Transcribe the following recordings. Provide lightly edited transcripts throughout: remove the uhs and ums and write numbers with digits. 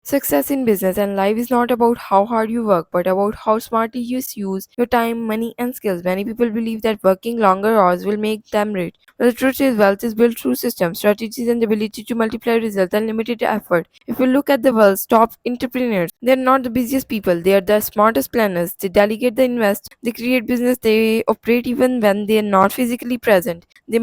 Success in business and life is not about how hard you work, but about how smartly you use your time, money, and skills. Many people believe that working longer hours will make them rich. But the truth is, wealth is built through systems, strategies, and the ability to multiply results and limited effort. If you look at the world's top entrepreneurs, they are not the busiest people, they are the smartest planners. They delegate, they invest, they create business, they operate even when they are not physically present. This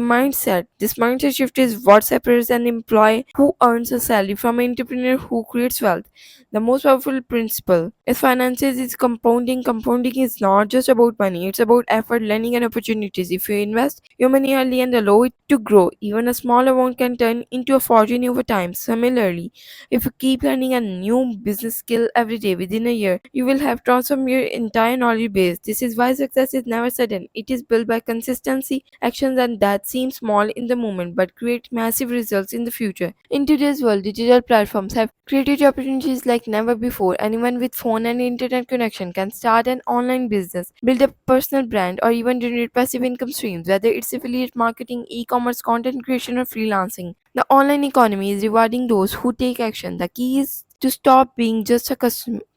mindset shift is what separates an employee who earns a salary from an entrepreneur who creates wealth. The most powerful principle is finances is compounding. Compounding is not just about money, it's about effort, learning, and opportunities. If you invest your money early and allow it to grow, even a small amount can turn into a fortune over time. Similarly, if you keep learning a new business skill every day within a year, you will have transformed your entire knowledge base. This is why success is never sudden. It is built by consistency, actions, and that seem small in the moment but create massive results in the future. In today's world, digital platforms have created opportunities like never before. Anyone with phone and internet connection can start an online business, build a personal brand, or even generate passive income streams, whether it's affiliate marketing, e-commerce, content creation, or freelancing. The online economy is rewarding those who take action. The key is to stop being just a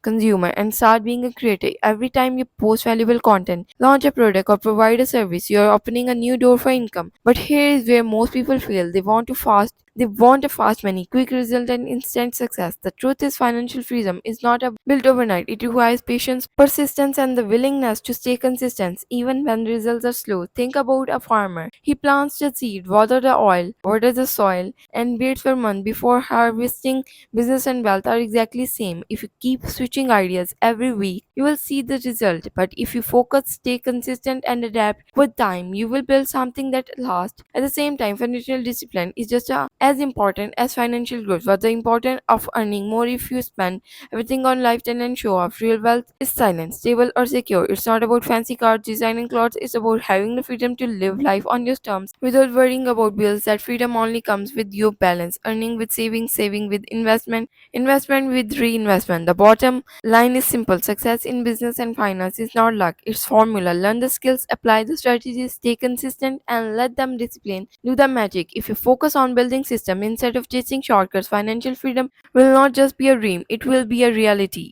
consumer and start being a creator. Every time you post valuable content, launch a product, or provide a service, you're opening a new door for income. But here is where most people fail. They want a fast money, quick result, and instant success. The truth is, financial freedom is not built overnight. It requires patience, persistence, and the willingness to stay consistent even when results are slow. Think about a farmer. He plants the seed, waters the soil, and waits for months before harvesting. Business and wealth are exactly same. If you keep switching ideas every week, you will see the result. But if you focus, stay consistent, and adapt with time, you will build something that lasts. At the same time, financial discipline is just as important as financial growth. What's the importance of earning more if you spend everything on lifestyle and show off? Real wealth is silent, stable, or secure. It's not about fancy cars, designing clothes. It's about having the freedom to live life on your terms without worrying about bills. That freedom only comes with your balance, earning with saving with investment, investment with reinvestment. The bottom line is simple. Success in business and finance is not luck, it's formula. Learn the skills, apply the strategies, stay consistent, and let them discipline do the magic. If you focus on building system instead of chasing shortcuts, financial freedom will not just be a dream, it will be a reality.